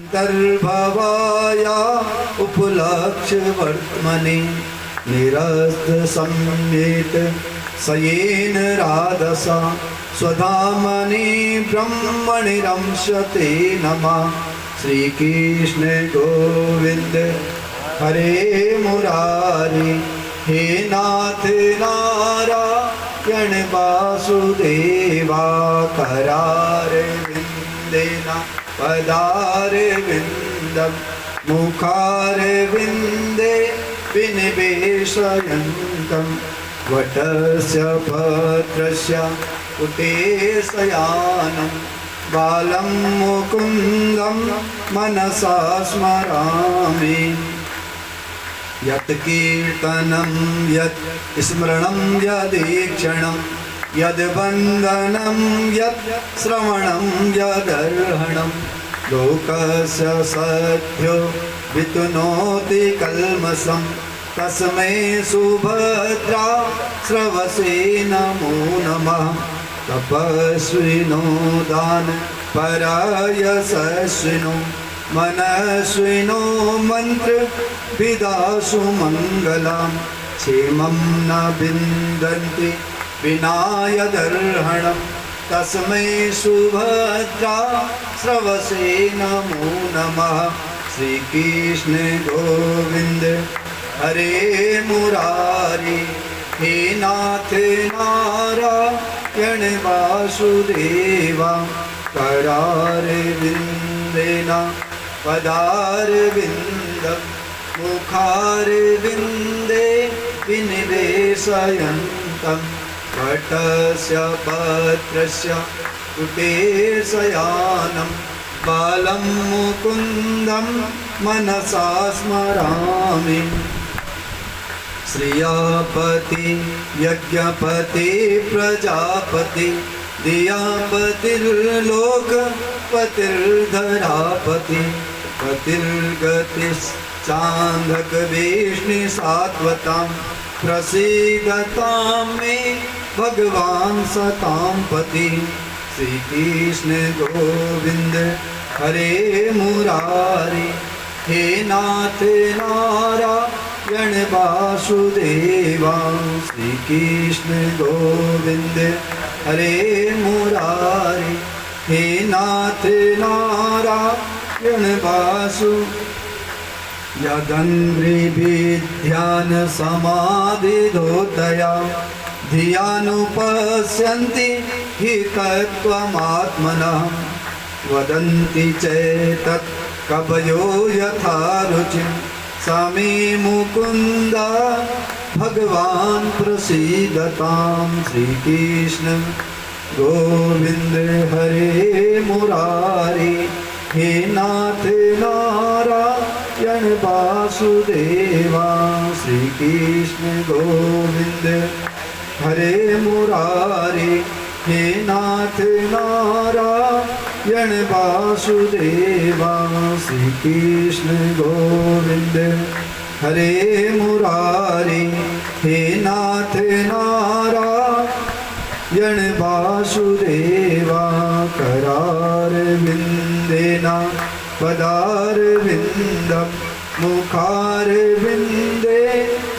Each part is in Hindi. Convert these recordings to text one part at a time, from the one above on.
तर्भवाया उपलक्ष्य वर्त्मने निरस्त सम्येत सयेन राधसा स्वधामनि ब्रह्मणि रंशते नमः। श्री कृष्ण गोविंद हरे मुरारी हे नाथ नारायण वासुदेवा करारे विंदेना पदारे विंदम मुखारे विंदे विनिवेशयन्तम् वटस्य पत्रस्य कुटेशयानं बालं मुकुन्दं मनसा स्मरामि। यत् कीर्तनं यत् स्मरणं यदीक्षणं यद् वन्दनं यत् श्रवणं यदर्हणं लोकस्य सद्यो वितुनोति कल्मषं तस्मै सुभद्रा श्रवसे नमो नमः। तपस्विनो दान परायशस्विनो मनस्विनो मंत्र विदासु मंगलम् क्षेमं न विन्दन्ति विनायदर्हणं तस्मै सुभद्रा श्रवसे नमो नमः। श्री कृष्ण गोविंद हरे मुरारी हे नाथ नारायण वासुदेवा करारे विंदेना पदारे विंदम मुखारे विंदे विनिवेशयन्तम् वटस्य पत्रस्य कुटेशयानं बालं मुकुन्दं मनसा स्मरामि। श्रियापति यज्ञपति प्रजापति दियापतिर्लोकपतिर्धरापति पतिर्गतिश्चान्धक विष्णु सात्वतां प्रसीदतां मे भगवान् सतां पति। श्री कृष्ण गोविंद हरे मुरारी हे नाथ नारायण वासुदेवा। श्री कृष्ण गोविंद हरे मुरारी हे नाथ नारायण वासुदेवा। यदन्द्रिभिर्ध्यान समाधिधोतया धियानुपश्यन्ति हि तत्त्वमात्मनः वदन्ति चेतत् कवयो यथा रुचिं समे मुकुन्द भगवान् प्रसीदतां। श्री कृष्ण गोविंद हरे मुरारी हे नाथ नारायण वासुदेवा। श्री कृष्ण गोविंद हरे मुरारी हे नाथ नारायण वासुदेवा। श्री कृष्ण गोविंद हरे मुरारी हे नाथ नारायण वासुदेवा करार विंदेना पदार विंदम मुखार विंदे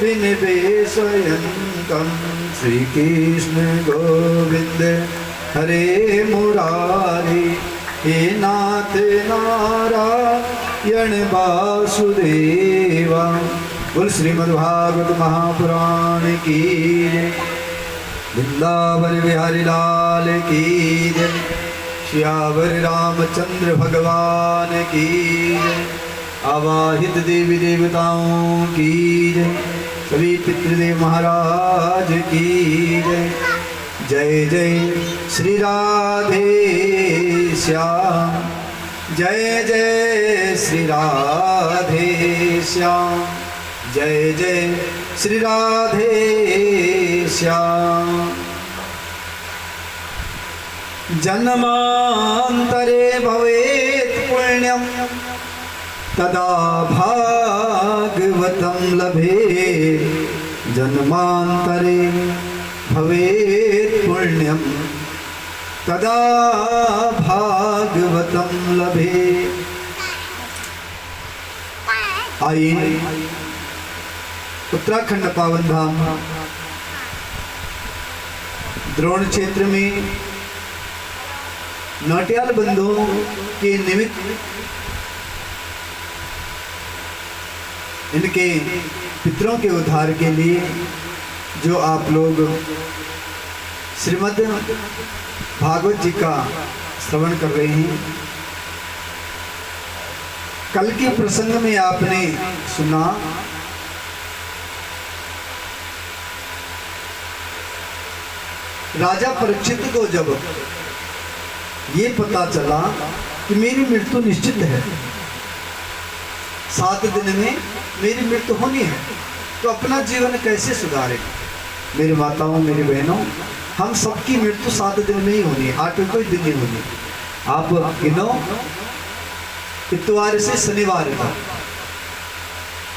विनिवेशयन्तम्। श्री कृष्ण गोविंद हरे मुरारी हे नाथ नारायण वासुदेवा। बोल श्रीमद्भागवत महापुराण की जय। वृंदावन बिहारी लाल की जय। श्यावर रामचंद्र भगवान की जय। आवाहित देवी देवताओं की जय। सभी पितृदेव महाराज की जय। जय जय श्री राधे श्याम जय जय श्री राधे श्याम जय जय श्री राधे श्याम। जन्मांतरे भवेत् पुण्यं तदा भागवतं लभे। जन्मांतरे भवेत् पुण्यं तदा भागवतं लभे। आइए उत्तराखंड पावन धाम द्रोण क्षेत्र में नाटियाल बंधुओं के निमित्त इनके पितरों के उद्धार के लिए जो आप लोग श्रीमद् भागवत जी का श्रवण कर रहे हैं, कल के प्रसंग में आपने सुना राजा परीक्षित को जब ये पता चला कि मेरी मृत्यु निश्चित है, 7 दिन में मेरी मृत्यु होनी है, तो अपना जीवन कैसे सुधारे। मेरी माताओं, मेरी बहनों, हम सबकी मृत्यु 7 दिन में ही होनी है, 8 कोई दिन नहीं होनी। आप गिनो, इतवार से शनिवार तक,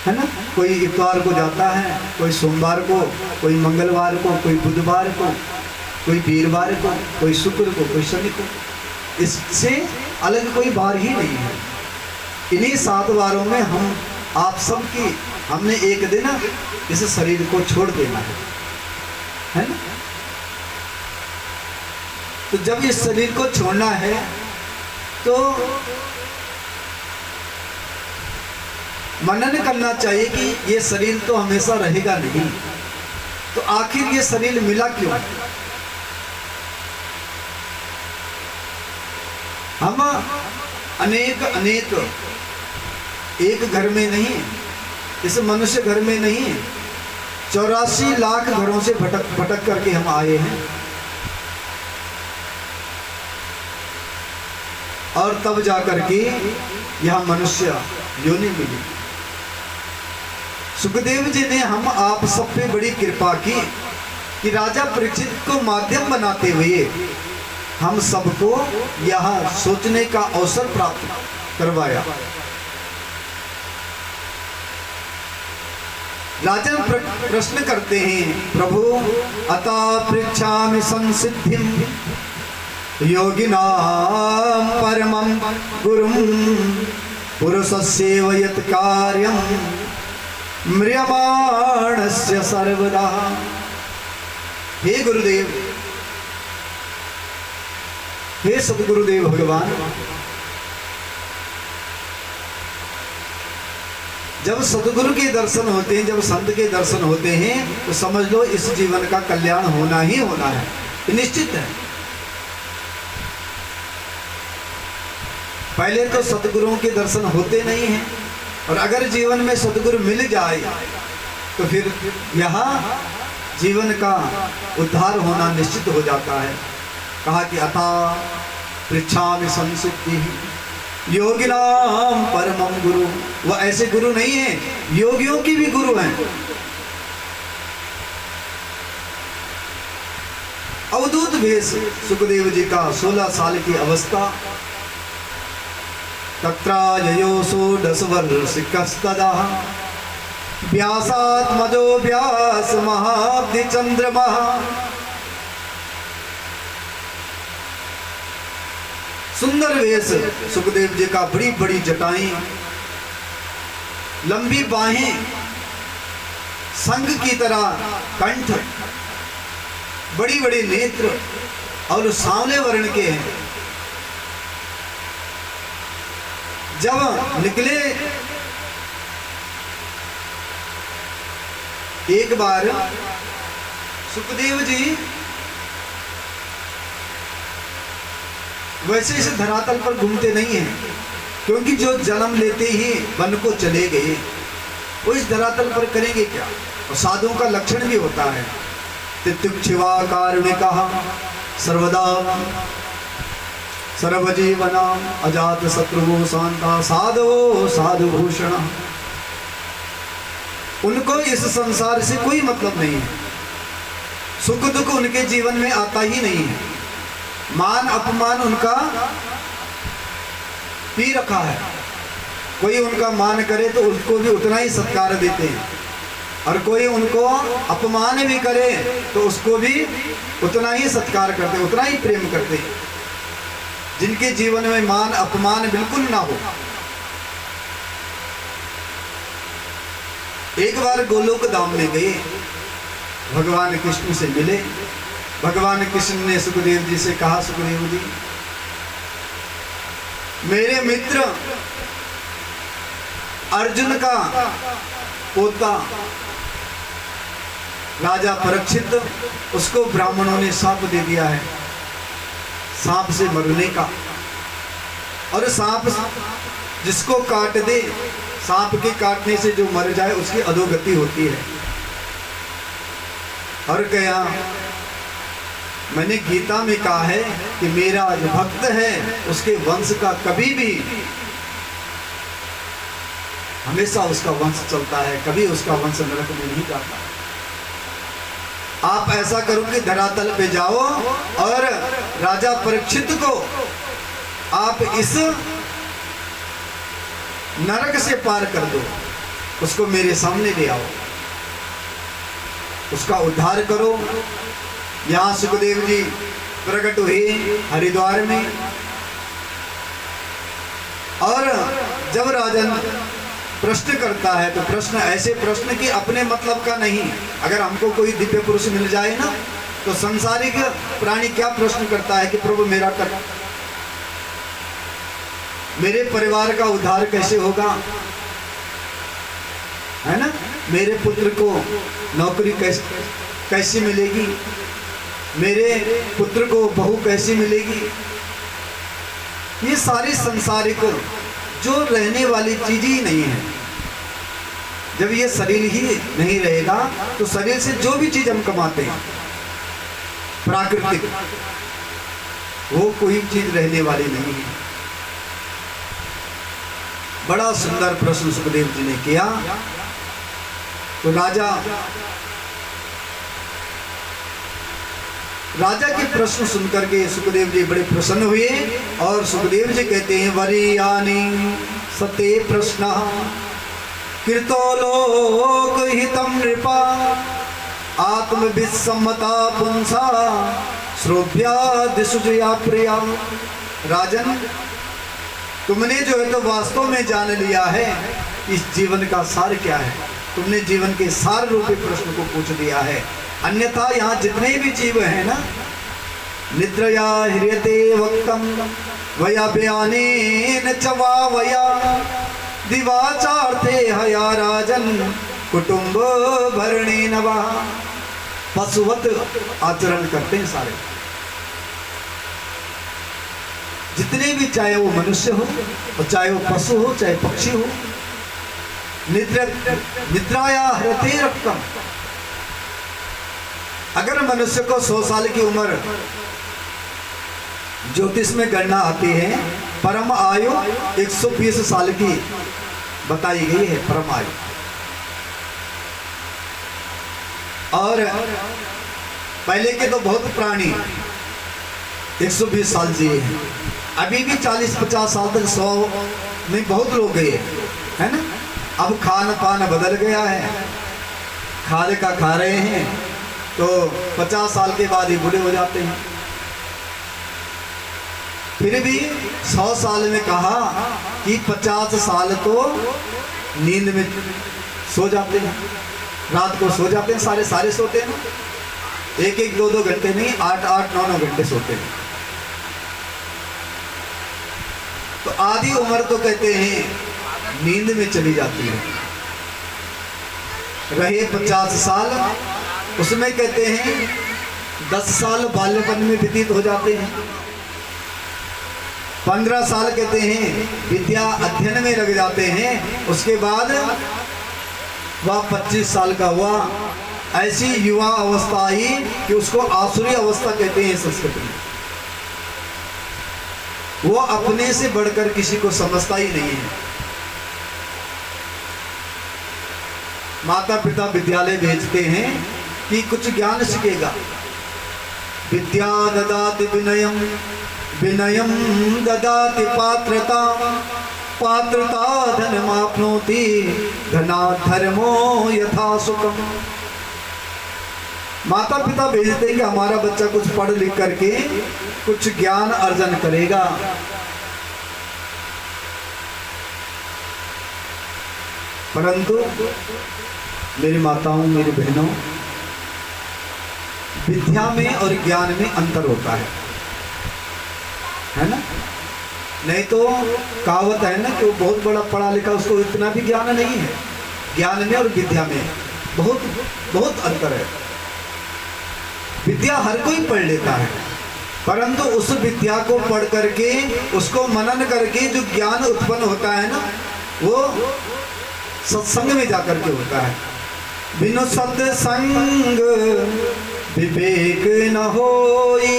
है ना। कोई इतवार को जाता है, कोई सोमवार को, कोई मंगलवार को, कोई बुधवार को, कोई वीरवार को, कोई शुक्र को, कोई शनि को। इससे अलग कोई बार ही नहीं है। इन्हीं 7 वारों में हम आप सब की हमने एक दिन इस शरीर को छोड़ देना है ना। तो जब इस शरीर को छोड़ना है तो मनन करना चाहिए कि ये शरीर तो हमेशा रहेगा नहीं, तो आखिर ये शरीर मिला क्यों। हम अनेक एक घर में नहीं, इस मनुष्य घर में नहीं, 84 लाख घरों से भटक करके हम आए हैं, और तब जाकर के यह मनुष्य योनि मिली। सुखदेव जी ने हम आप सब पे बड़ी कृपा की कि राजा परीक्षित को माध्यम बनाते हुए हम सबको यह सोचने का अवसर प्राप्त करवाया। राजा प्रश्न करते हैं, प्रभु अता पृच्छामि संसिद्धिं योगिनां परमं गुरुं पुरुषस्यैव यत् कार्यं म्रियमाणस्य सर्वदा। हे गुरुदेव, हे सदगुरुदेव भगवान, जब सदगुरु के दर्शन होते हैं, जब संत के दर्शन होते हैं, तो समझ लो इस जीवन का कल्याण होना ही होना है, निश्चित है। पहले तो सदगुरुओं के दर्शन होते नहीं हैं, और अगर जीवन में सदगुरु मिल जाए तो फिर यहाँ जीवन का उद्धार होना निश्चित हो जाता है। कहा कि अथा पृच्छामि संसिद्धि योगिनां परमं गुरु। वह ऐसे गुरु नहीं है, योगियों की भी गुरु हैं। अवधूत वेश सुखदेव जी का 16 साल की अवस्था। तत्राययोसो 10 वर्षिकस्तदा व्यासात्मजो व्यास महाब्धि चंद्रमा। सुंदर वेश सुखदेव जी का, बड़ी बड़ी जटाएं, लंबी बाहें, संग की तरह कंठ, बड़ी बड़ी नेत्र और सांवले वर्ण के हैं। जब निकले एक बार सुखदेव जी वैसे इस धरातल पर घूमते नहीं हैं, क्योंकि जो जन्म लेते ही वन को चले गए, वो इस धरातल पर करेंगे क्या। और साधुओं का लक्षण भी होता है, तित्युक्षिवा कारुणिकः सर्वदा सर्वजीवना अजात शत्रुवो शांता साधवो साधुभूषण। उनको इस संसार से कोई मतलब नहीं है, सुख दुख उनके जीवन में आता ही नहीं है। मान अपमान उनका पी रखा है, कोई उनका मान करे तो उसको भी उतना ही सत्कार देते हैं, और कोई उनको अपमान भी करे तो उसको भी उतना ही सत्कार करते, उतना ही प्रेम करते हैं। जिनके जीवन में मान अपमान बिल्कुल ना हो, एक बार गोलोक धाम में गए, भगवान कृष्ण से मिले। भगवान कृष्ण ने सुखदेव जी से कहा, सुखदेव जी मेरे मित्र अर्जुन का पोता राजा परीक्षित, उसको ब्राह्मणों ने शाप दे दिया है, सांप से मरने का। और सांप जिसको काट दे, सांप के काटने से जो मर जाए उसकी अधोगति होती है। और क्या मैंने गीता में कहा है कि मेरा जो भक्त है उसके वंश का कभी भी हमेशा उसका वंश चलता है, कभी उसका वंश नरक में नहीं जाता। आप ऐसा करो कि धरातल पे जाओ और राजा परीक्षित को आप इस नरक से पार कर दो, उसको मेरे सामने ले आओ, उसका उद्धार करो। यहाँ सुखदेव जी प्रकट हुए हरिद्वार में। और जब राजन प्रश्न करता है तो प्रश्न ऐसे प्रश्न कि अपने मतलब का नहीं। अगर हमको कोई दिव्य पुरुष मिल जाए ना तो संसारिक प्राणी क्या प्रश्न करता है कि प्रभु मेरा कर, मेरे परिवार का उद्धार कैसे होगा, है ना, मेरे पुत्र को नौकरी कैसे मिलेगी, मेरे पुत्र को बहू कैसी मिलेगी। ये सारी संसारिक जो रहने वाली चीज ही नहीं है। जब ये शरीर ही नहीं रहेगा तो शरीर से जो भी चीज हम कमाते हैं प्राकृतिक, वो कोई चीज रहने वाली नहीं है। बड़ा सुंदर प्रश्न सुखदेव जी ने किया। तो राजा के प्रश्न सुनकर के सुखदेव जी बड़े प्रसन्न हुए। और सुखदेव जी कहते हैं, वरीयानि सते प्रश्न कृतो लोक हितम नृपा आत्मविसम्मता पुंसा श्रोभ्या दिशुजया प्रिया। राजन, तुमने जो है तो वास्तव में जान लिया है इस जीवन का सार क्या है। तुमने जीवन के सार रूपी प्रश्न को पूछ दिया है। अन्यथा यहाँ जितने भी जीव हैं ना, निद्रया ह्रियते वक्तम वया बयानेन च वा वया दिवाचार्थे हया राजन कुटुंब भरणेन वा। पशुवत आचरण करते हैं सारे, जितने भी, चाहे वो मनुष्य हो और चाहे वो पशु हो चाहे पक्षी हो। निद्राया ह्रियते रक्तम, अगर मनुष्य को 100 साल की उम्र ज्योतिष में गणना आती है, परम आयु 120 साल की बताई गई है परम आयु। और पहले के तो बहुत प्राणी 120 साल जिए हैं। अभी भी 40-50 साल तक 100 में बहुत लोग गए है ना। अब खान पान बदल गया है, खाने का खा रहे हैं तो 50 साल के बाद ही बूढ़े हो जाते हैं। फिर भी 100 साल में कहा कि 50 साल तो नींद में सो जाते हैं, रात को सो जाते हैं, सारे सोते हैं, 1-1, 2-2 घंटे नहीं, 8-8, 9-9 घंटे सोते हैं। तो आधी उम्र तो कहते हैं नींद में चली जाती है। रहे 50 साल, उसमें कहते हैं 10 साल बाल्यपन में व्यतीत हो जाते हैं। 15 साल कहते हैं विद्या अध्ययन में लग जाते हैं। उसके बाद वह 25 साल का हुआ, ऐसी युवा अवस्था आई कि उसको आसुरी अवस्था कहते हैं संस्कृत में। वो अपने से बढ़कर किसी को समझता ही नहीं है। माता पिता विद्यालय भेजते हैं कि कुछ ज्ञान सीखेगा। विद्या ददाति विनयम, विनयम ददाति पात्रता, पात्रता धनमाप्नोति, धनात् धर्मो यथा सुखम। माता पिता भेजते हैं कि हमारा बच्चा कुछ पढ़ लिख करके कुछ ज्ञान अर्जन करेगा। परंतु मेरी माताओं, मेरी बहनों, विद्या में और ज्ञान में अंतर होता है ना। नहीं तो कहावत है ना कि वो बहुत बड़ा पढ़ा लिखा, उसको इतना भी ज्ञान नहीं है। ज्ञान में और विद्या में बहुत बहुत अंतर है। विद्या हर कोई पढ़ लेता है, परंतु उस विद्या को पढ़ करके, उसको मनन करके जो ज्ञान उत्पन्न होता है ना, वो सत्संग में जाकर के होता है। बिनु सत्संग विवेक न होई,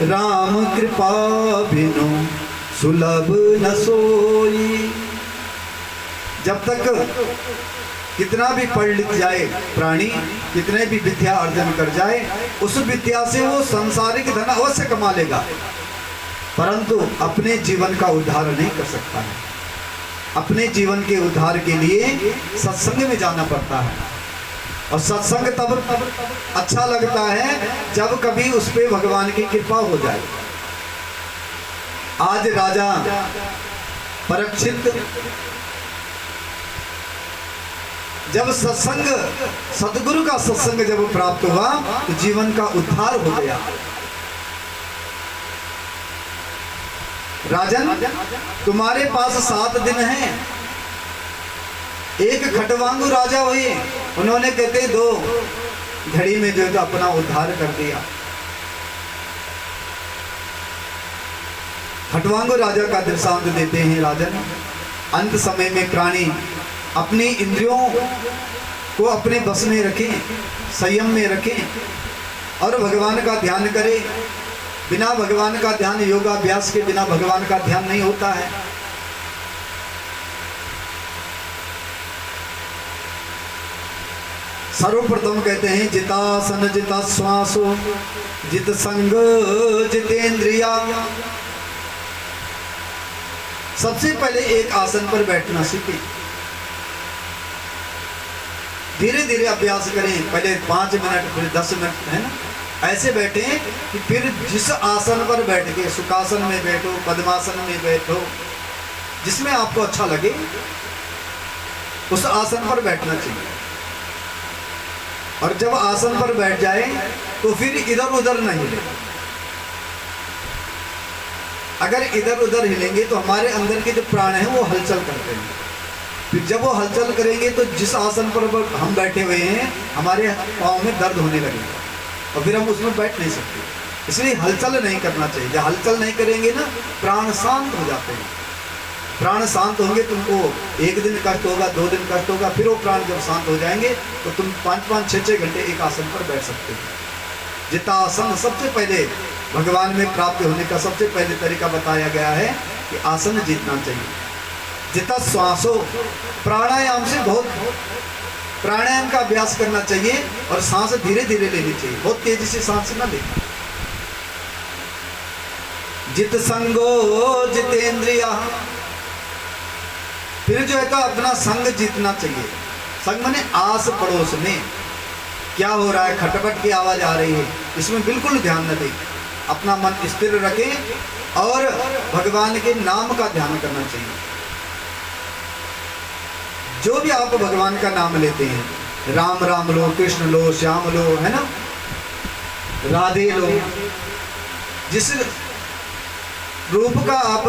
राम कृपा बिनु सुलभ न सोई। जब तक कितना भी पढ़ लिख जाए प्राणी, कितने भी विद्या अर्जन कर जाए, उस विद्या से वो सांसारिक धन अवश्य कमा लेगा, परंतु अपने जीवन का उद्धार नहीं कर सकता है। अपने जीवन के उद्धार के लिए सत्संग में जाना पड़ता है। और सत्संग तब अच्छा लगता है जब कभी उस पे भगवान की कृपा हो जाए। आज राजा परीक्षित जब सत्संग, सतगुरु का सत्संग जब प्राप्त हुआ तो जीवन का उद्धार हो गया। राजन, तुम्हारे पास 7 दिन हैं। एक खटवांगु राजा हुए, उन्होंने कहते 2 घड़ी में जो है तो अपना उद्धार कर दिया। खटवांगु राजा का दृष्टांत देते हैं राजन। अंत समय में प्राणी अपनी इंद्रियों को अपने बस में रखें, संयम में रखें और भगवान का ध्यान करें। बिना भगवान का ध्यान, योगाभ्यास के बिना भगवान का ध्यान नहीं होता है। सर्वप्रथम कहते हैं जितासन जिता श्वासो जित संग जितेंद्रिया। सबसे पहले एक आसन पर बैठना सीखें। धीरे धीरे अभ्यास करें। पहले 5 मिनट, फिर 10 मिनट, है ना, ऐसे बैठे कि फिर जिस आसन पर बैठ के, सुखासन में बैठो, पद्मासन में बैठो, जिसमें आपको अच्छा लगे उस आसन पर बैठना चाहिए। और जब आसन पर बैठ जाए तो फिर इधर उधर नहीं हिले। अगर इधर उधर हिलेंगे तो हमारे अंदर के जो प्राण हैं वो हलचल करते हैं। फिर जब वो हलचल करेंगे तो जिस आसन पर हम बैठे हुए हैं हमारे पाँव में दर्द होने लगेगा और फिर हम उसमें बैठ नहीं सकते। इसलिए हलचल नहीं करना चाहिए। जब हलचल नहीं करेंगे ना, प्राण शांत हो जाते हैं। प्राण शांत होंगे, तुमको 1 दिन कष्ट होगा, 2 दिन कष्ट होगा, फिर वो प्राण जब शांत हो जाएंगे तो तुम 5-5, 6-6 घंटे एक आसन पर बैठ सकते हो। जितासन सबसे पहले भगवान में प्राप्त होने का सबसे पहले तरीका बताया गया है कि आसन जीतना चाहिए। जिता श्वासो, प्राणायाम से प्राणायाम का अभ्यास करना चाहिए और सांस धीरे धीरे लेनी चाहिए, बहुत तेजी से सांस ना ले। जित संगो जितेंद्रिया, फिर जो है तो अपना संग जीतना चाहिए। संग माने आस पड़ोस में क्या हो रहा है, खटपट की आवाज आ रही है, इसमें बिल्कुल ध्यान न दें। अपना मन स्थिर रखें और भगवान के नाम का ध्यान करना चाहिए। जो भी आप भगवान का नाम लेते हैं, राम राम लो, कृष्ण लो, श्याम लो, है ना, राधे लो, जिस रूप का आप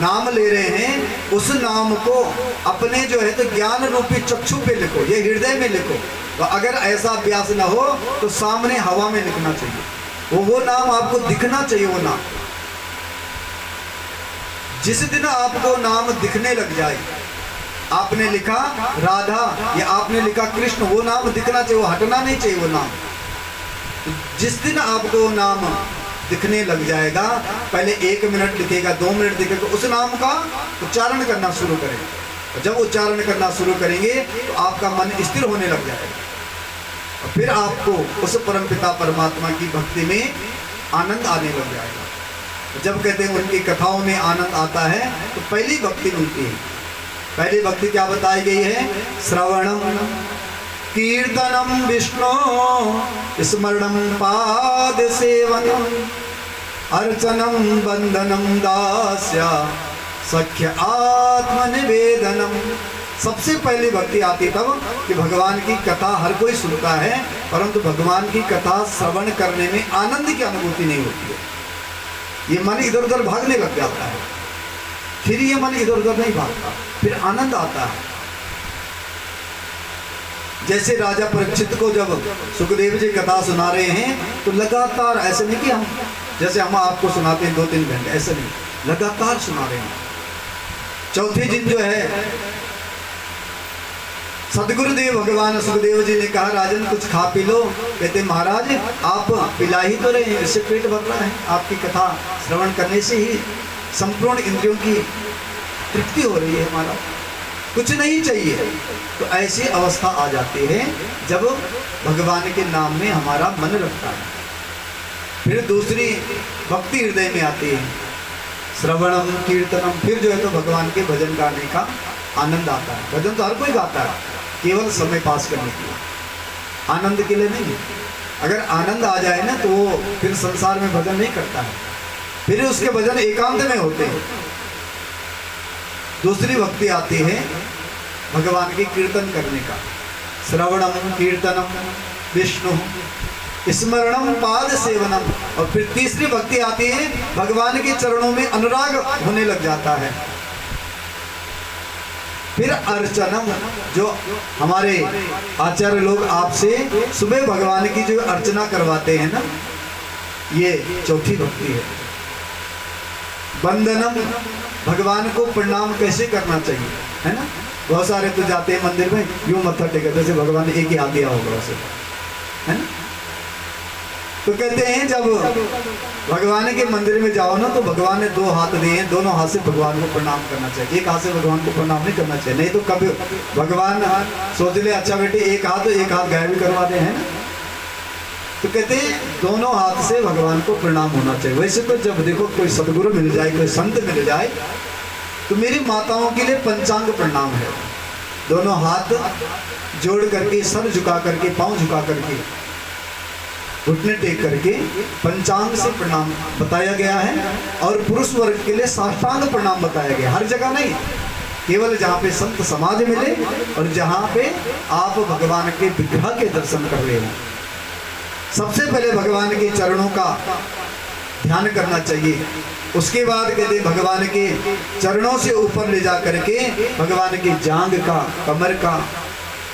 नाम ले रहे हैं उस नाम को अपने जो है तो ज्ञान रूपी चक्षु पे लिखो, ये हृदय में लिखो। तो अगर ऐसा अभ्यास ना हो तो सामने हवा में लिखना चाहिए। वो नाम आपको दिखना चाहिए। वो नाम जिस दिन आपको नाम दिखने लग जाए, आपने लिखा राधा या आपने लिखा कृष्ण, वो नाम दिखना चाहिए, वो हटना नहीं चाहिए। वो नाम जिस दिन आपको नाम दिखने लग जाएगा, पहले 1 मिनट दिखेगा, 2 मिनट दिखेगा, उस नाम का उच्चारण करना शुरू करें। और जब उच्चारण करना शुरू करेंगे तो आपका मन स्थिर होने लग जाएगा और फिर आपको उस परमपिता परमात्मा की भक्ति में आनंद आने लग जाएगा। जब कहते हैं उनकी कथाओं में आनंद आता है तो पहली भक्ति मिलती है। पहली भक्ति क्या बताई गई है? श्रवणम कीर्तनम विष्णु स्मरणम पाद सेवनम अर्चनम बंधनम दास्या सख्य आत्मनिवेदनम। सबसे पहले भक्ति आती तब कि भगवान की कथा हर कोई सुनता है, परंतु भगवान की कथा श्रवण करने में आनंद की अनुभूति नहीं होती है। ये मन इधर उधर भागने लग जाता है, फिर ये मन इधर उधर नहीं भागता, फिर आनंद आता है। जैसे राजा परीक्षित को जब सुखदेव जी कथा सुना रहे हैं तो लगातार, ऐसे नहीं कि हम जैसे हम आपको सुनाते हैं 2-3 घंटे, ऐसे नहीं, लगातार सुना रहे हैं। चौथे दिन जो है सदगुरुदेव भगवान सुखदेव जी ने कहा, राजन कुछ खा पी लो। कहते महाराज आप पिला ही तो रहे हैं, इससे पेट भर रहा है, आपकी कथा श्रवण करने से ही संपूर्ण इंद्रियों की तृप्ति हो रही है, हमारा कुछ नहीं चाहिए। तो ऐसी अवस्था आ जाती है जब भगवान के नाम में हमारा मन लगता है। फिर दूसरी भक्ति हृदय में आती है, श्रवणम कीर्तनम। फिर जो है तो भगवान के भजन गाने का आनंद आता है। भजन तो हर कोई गाता है, केवल समय पास करने के लिए, आनंद के लिए नहीं। अगर आनंद आ जाए ना तो वो फिर संसार में भजन नहीं करता है, फिर उसके भजन एकांत में होते हैं। दूसरी भक्ति आती है भगवान के कीर्तन करने का, श्रवणम कीर्तनम विष्णु स्मरणम पाद सेवनम। और फिर तीसरी भक्ति आती है भगवान के चरणों में अनुराग होने लग जाता है। फिर अर्चनम, जो हमारे आचार्य लोग आपसे सुबह भगवान की जो अर्चना करवाते हैं ना, ये चौथी भक्ति है। वंदनम, भगवान को प्रणाम कैसे करना चाहिए, है ना। बहुत सारे तो जाते हैं मंदिर में यूं मत्था टेके जैसे भगवान ने एक ही हाथ दिया होगा उसे, है ना। तो कहते हैं जब भगवान के मंदिर में जाओ ना तो भगवान ने 2 हाथ दिए हैं, दोनों हाथ से भगवान को प्रणाम करना चाहिए। एक हाथ से भगवान को प्रणाम नहीं करना चाहिए, नहीं तो कभी भगवान सोच ले अच्छा बेटे एक हाथ गायब भी करवा दे, है ना। तो कहते हैं दोनों हाथ से भगवान को प्रणाम होना चाहिए। वैसे तो जब देखो कोई सदगुरु मिल जाए, कोई संत मिल जाए, तो मेरी माताओं के लिए पंचांग प्रणाम है। दोनों हाथ जोड़ करके, सर झुका करके, पांव झुका करके, घुटने टेक करके पंचांग से प्रणाम बताया गया है। और पुरुष वर्ग के लिए साष्टांग प्रणाम बताया गया। हर जगह नहीं, केवल जहाँ पे संत समाज मिले और जहाँ पे आप भगवान के विग्रह के दर्शन कर रहे हो। सबसे पहले भगवान के चरणों का ध्यान करना चाहिए। उसके बाद कहते भगवान के चरणों से ऊपर ले जा करके भगवान के जांघ का, कमर का,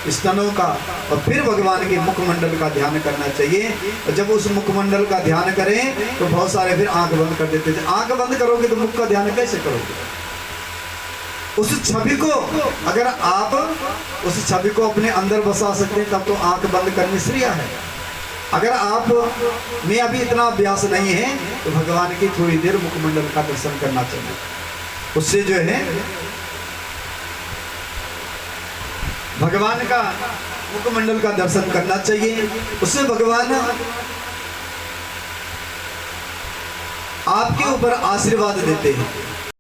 स्तनों का, और फिर भगवान के मुखमंडल का ध्यान करना चाहिए। और जब उस मुखमंडल का ध्यान करें तो बहुत सारे फिर आंख बंद कर देते थे। आंख बंद करोगे तो मुख का ध्यान कैसे करोगे? उस छवि को, अगर आप उस छवि को अपने अंदर बसा सकते हैं तब तो आंख बंद करनी श्रेय है। अगर आप में अभी इतना अभ्यास नहीं है तो भगवान की थोड़ी देर मुखमंडल का दर्शन करना चाहिए। उससे जो है भगवान का मुखमंडल का दर्शन करना चाहिए। उससे भगवान आपके ऊपर आशीर्वाद देते हैं।